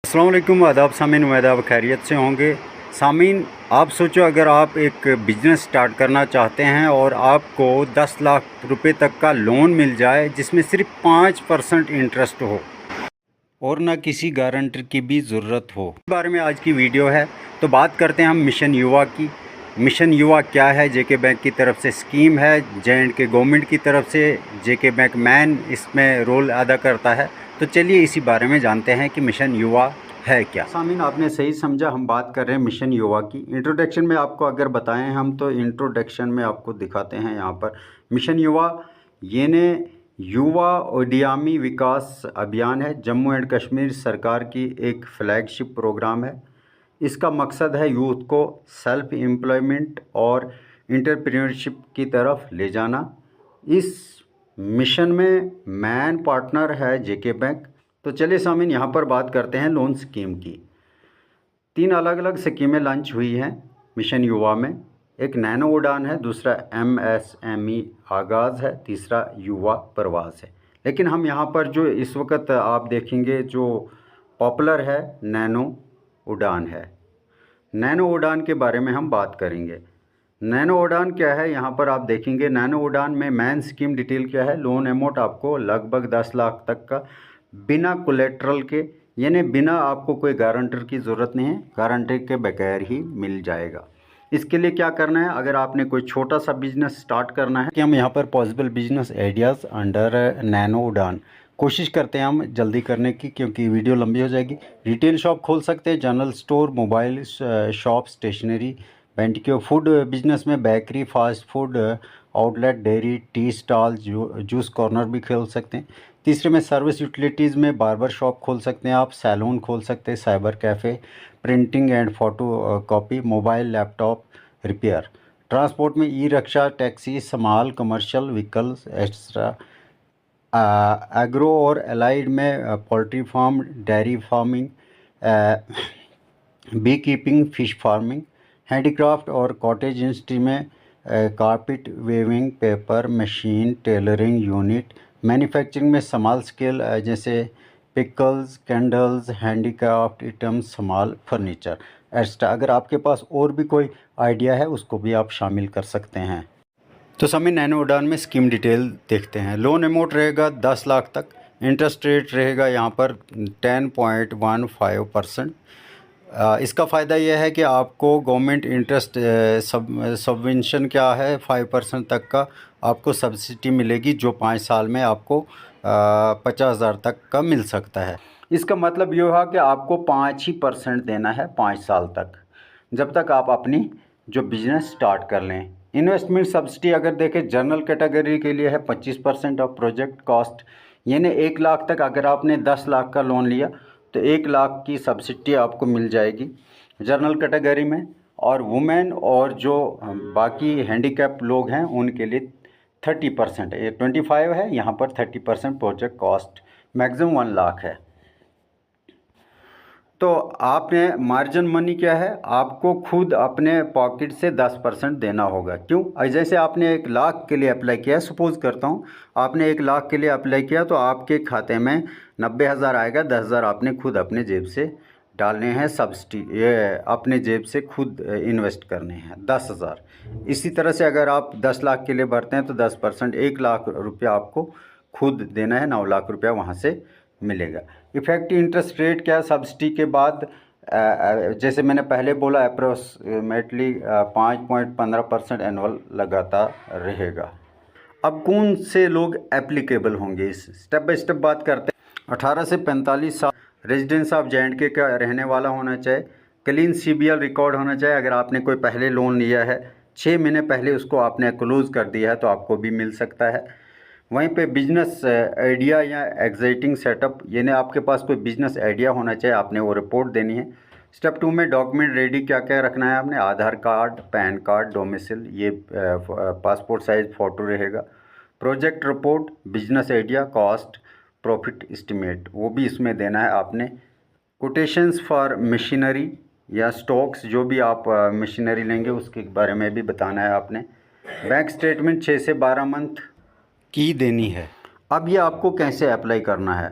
अस्सलाम वालेकुम, आदाब सामीन, उम्मीद है आप खैरियत से होंगे। सामीन, आप सोचो अगर आप एक बिज़नेस स्टार्ट करना चाहते हैं और आपको 10 लाख रुपए तक का लोन मिल जाए जिसमें सिर्फ 5% इंटरेस्ट हो और ना किसी गारंटर की भी ज़रूरत हो, इस बारे में आज की वीडियो है। तो बात करते हैं हम मिशन युवा की। मिशन युवा क्या है? जेके बैंक की तरफ से स्कीम है, J&K गवर्नमेंट की तरफ से जेके बैंक मैन इसमें रोल अदा करता है। तो चलिए इसी बारे में जानते हैं कि मिशन युवा है क्या। सामीन, आपने सही समझा, हम बात कर रहे हैं मिशन युवा की। इंट्रोडक्शन में आपको अगर बताएं हम, तो इंट्रोडक्शन में आपको दिखाते हैं यहाँ पर मिशन युवा यानी युवा उद्यमी विकास अभियान है। जम्मू एंड कश्मीर सरकार की एक फ्लैगशिप प्रोग्राम है। इसका मकसद है यूथ को सेल्फ एम्प्लॉयमेंट और एंटरप्रेन्योरशिप की तरफ ले जाना। इस मिशन में मैन पार्टनर है जेके बैंक। तो चलिए सामीन, यहाँ पर बात करते हैं लोन स्कीम की। 3 अलग अलग स्कीमें लॉन्च हुई हैं मिशन युवा में। एक नैनो उड़ान है, दूसरा MSME आगाज़ है, तीसरा युवा प्रवास है। लेकिन हम यहाँ पर जो इस वक्त आप देखेंगे जो पॉपुलर है नैनो उड़ान है। नैनो उड़ान के बारे में हम बात करेंगे। नैनो उड़ान क्या है, यहाँ पर आप देखेंगे नैनो उड़ान में मेन स्कीम डिटेल क्या है। लोन अमाउंट आपको लगभग 10 लाख तक का बिना कोलेट्रल के, यानी बिना आपको कोई गारंटर की ज़रूरत नहीं है, गारंटर के बगैर ही मिल जाएगा। इसके लिए क्या करना है, अगर आपने कोई छोटा सा बिजनेस स्टार्ट करना है कि हम यहाँ पर possible business ideas under nano उड़ान कोशिश करते हैं हम जल्दी करने की, क्योंकि वीडियो लंबी हो जाएगी। रिटेल शॉप खोल सकते हैं, general store, mobile shop, stationery, पेंटिक्योर, फूड बिजनेस में bakery, fast food outlet, dairy, tea stall, juice corner भी खोल सकते हैं। तीसरे में सर्विस यूटिलिटीज़ में बार्बर शॉप खोल सकते हैं आप, सैलून खोल सकते हैं, cyber cafe, printing and photo copy, mobile laptop repair. Transport में E rickshaw, taxi, small commercial vehicles extra. Agro और एलाइड में poultry farm, dairy farming, bee keeping, fish farming. Handicraft और कॉटेज इंडस्ट्री में carpet weaving, paper machine, tailoring unit. Manufacturing में small scale जैसे pickles, candles, handicraft items, small furniture extra. अगर आपके पास और भी कोई आइडिया है उसको भी आप शामिल कर सकते हैं। तो समय नैनो उड़ान में स्कीम डिटेल देखते हैं। लोन अमाउंट रहेगा 10 लाख तक। इंटरेस्ट रेट रहेगा यहाँ पर 10.15%। इसका फ़ायदा यह है कि आपको गवर्नमेंट इंटरेस्ट सबवेंशन क्या है 5% तक का आपको सब्सिडी मिलेगी, जो 5 साल में आपको 50,000 तक का मिल सकता है। इसका मतलब ये हुआ कि आपको 5% देना है 5 साल तक, जब तक आप अपनी जो बिज़नेस स्टार्ट कर लें। इन्वेस्टमेंट सब्सिडी अगर देखें जनरल कैटेगरी के लिए है 25% ऑफ प्रोजेक्ट कॉस्ट, यानी 1 लाख तक अगर आपने 10 लाख का लोन लिया तो 1 लाख की सब्सिडी आपको मिल जाएगी जनरल कैटेगरी में। और वुमेन और जो बाकी हैंडीकैप लोग हैं उनके लिए 30%, ये 25 है, यहाँ पर 30% प्रोजेक्ट कॉस्ट, मैक्सिमम 1 लाख है। तो आपने मार्जिन मनी क्या है, आपको खुद अपने पॉकेट से 10% देना होगा। क्यों? जैसे आपने 1 लाख के लिए अप्लाई किया, सपोज़ करता हूँ आपने 1 लाख के लिए अप्लाई किया, तो आपके खाते में 90,000 आएगा, 10,000 आपने खुद अपने जेब से डालने हैं सब्सिडी, ये अपने जेब से खुद इन्वेस्ट करने हैं 10,000। इसी तरह से अगर आप 10 लाख के लिए भरते हैं तो 10%, 1 लाख रुपया आपको खुद देना है, 9 लाख रुपया वहाँ से मिलेगा। इफेक्टिव इंटरेस्ट रेट क्या है सब्सिडी के बाद, जैसे मैंने पहले बोला, अप्रोक्सीमेटली 5.15% एनुअल लगाता रहेगा। अब कौन से लोग एप्लीकेबल होंगे, इस स्टेप बाय स्टेप बात करते हैं। 18 से 45 साल, रेजिडेंस ऑफ J&K का रहने वाला होना चाहिए, क्लीन CBL रिकॉर्ड होना चाहिए। अगर आपने कोई पहले लोन लिया है 6 महीने पहले उसको आपने क्लोज़ कर दिया है तो आपको भी मिल सकता है। वहीं पे बिजनेस आइडिया या एग्जिटिंग सेटअप, यानी आपके पास कोई बिजनेस आइडिया होना चाहिए, आपने वो रिपोर्ट देनी है। स्टेप 2 में डॉक्यूमेंट रेडी क्या क्या रखना है आपने, आधार कार्ड, पैन कार्ड, डोमिसिल, ये पासपोर्ट साइज़ फ़ोटो रहेगा। Project report, business idea, cost, profit estimate, वो भी इसमें देना है आपने। कोटेशंस फॉर मशीनरी या स्टॉक्स, जो भी आप मशीनरी लेंगे उसके बारे में भी बताना है आपने। बैंक स्टेटमेंट 6 से 12 मंथ की देनी है। अब ये आपको कैसे अप्लाई करना है,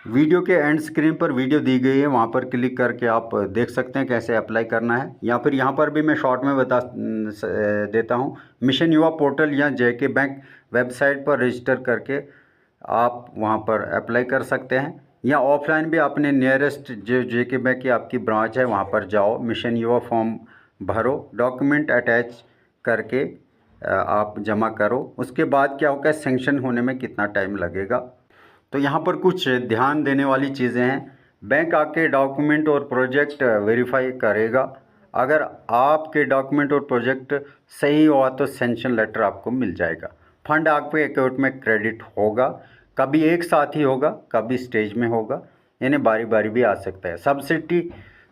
वीडियो के एंड स्क्रीन पर वीडियो दी गई है, वहाँ पर क्लिक करके आप देख सकते हैं कैसे अप्लाई करना है, या फिर यहाँ पर भी मैं शॉर्ट में बता देता हूँ। मिशन युवा पोर्टल या जेके बैंक वेबसाइट पर रजिस्टर करके आप वहाँ पर अप्लाई कर सकते हैं, या ऑफलाइन भी अपने नियरेस्ट जो जेके बैंक की आपकी ब्रांच है वहाँ पर जाओ, मिशन युवा फॉर्म भरो, डॉक्यूमेंट अटैच करके आप जमा करो। उसके बाद क्या होगा, सेंक्शन होने में कितना टाइम लगेगा। तो यहाँ पर कुछ ध्यान देने वाली चीज़ें हैं। बैंक आपके डॉक्यूमेंट और प्रोजेक्ट वेरीफाई करेगा। अगर आपके डॉक्यूमेंट और प्रोजेक्ट सही हुआ तो सेंक्शन लेटर आपको मिल जाएगा। फंड आपके अकाउंट में क्रेडिट होगा, कभी एक साथ ही होगा, कभी स्टेज में होगा, यानी बारी बारी भी आ सकता है।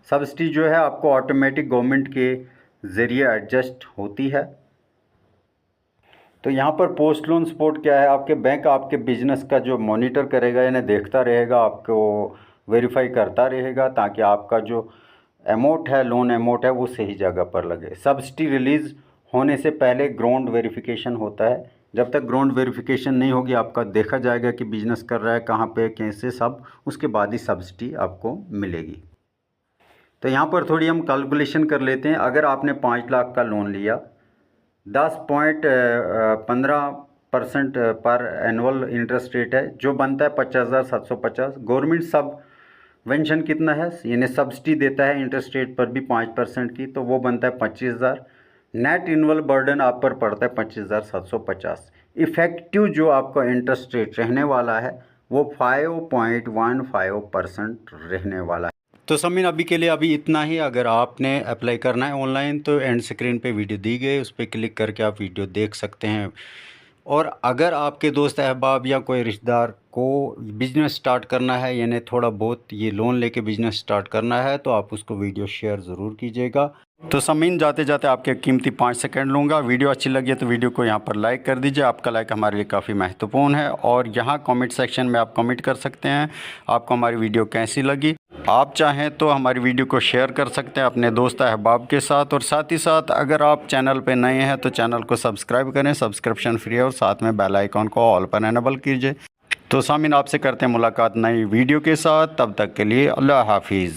सब्सिडी जो है आपको ऑटोमेटिक गवर्नमेंट के ज़रिए एडजस्ट होती है। तो यहाँ पर पोस्ट लोन सपोर्ट क्या है, आपके बैंक आपके बिजनेस का जो मॉनिटर करेगा, यानी देखता रहेगा, आपको वेरीफाई करता रहेगा ताकि आपका जो अमाउंट है, लोन अमाउंट है, वो सही जगह पर लगे। सब्सिडी रिलीज़ होने से पहले ग्राउंड वेरिफिकेशन होता है। जब तक ग्राउंड वेरिफिकेशन नहीं होगी, आपका देखा जाएगा कि बिजनेस कर रहा है कहाँ पे, कैसे, सब, उसके बाद ही सब्सिडी आपको मिलेगी। तो यहाँ पर थोड़ी हम कैलकुलेशन कर लेते हैं। अगर आपने 5 लाख का लोन लिया, 10.15% पर एनुअल इंटरेस्ट रेट है, जो बनता है 50,750। गवर्नमेंट सबवेंशन कितना है, यानी सब्सिडी देता है इंटरेस्ट रेट पर भी 5% की, तो वो बनता है 25,000। नेट इनवल बर्डन आप पर पड़ता है 25,750। इफ़ेक्टिव जो आपका इंटरेस्ट रेट रहने वाला है वो 5.15% रहने वाला है। तो समीन अभी के लिए अभी इतना ही। अगर आपने अप्लाई करना है ऑनलाइन तो एंड स्क्रीन पे वीडियो दी गई, उस पर क्लिक करके आप वीडियो देख सकते हैं। और अगर आपके दोस्त अहबाब या कोई रिश्तेदार को बिज़नेस स्टार्ट करना है, यानी थोड़ा बहुत ये लोन लेके बिज़नेस स्टार्ट करना है, तो आप उसको वीडियो शेयर ज़रूर कीजिएगा। तो समीन जाते जाते आपके कीमती 5 सेकंड लूँगा। वीडियो अच्छी लगी तो वीडियो को यहाँ पर लाइक कर दीजिए, आपका लाइक हमारे लिए काफ़ी महत्वपूर्ण है। और यहाँ कमेंट सेक्शन में आप कमेंट कर सकते हैं आपको हमारी वीडियो कैसी लगी। आप चाहें तो हमारी वीडियो को शेयर कर सकते हैं अपने दोस्त अहबाब के साथ। और साथ ही साथ अगर आप चैनल पे नए हैं तो चैनल को सब्सक्राइब करें, सब्सक्रिप्शन फ्री है, और साथ में बेल आइकॉन को ऑल पर एनेबल कीजिए। तो सामीन आपसे करते हैं मुलाकात नई वीडियो के साथ, तब तक के लिए अल्लाह हाफिज़।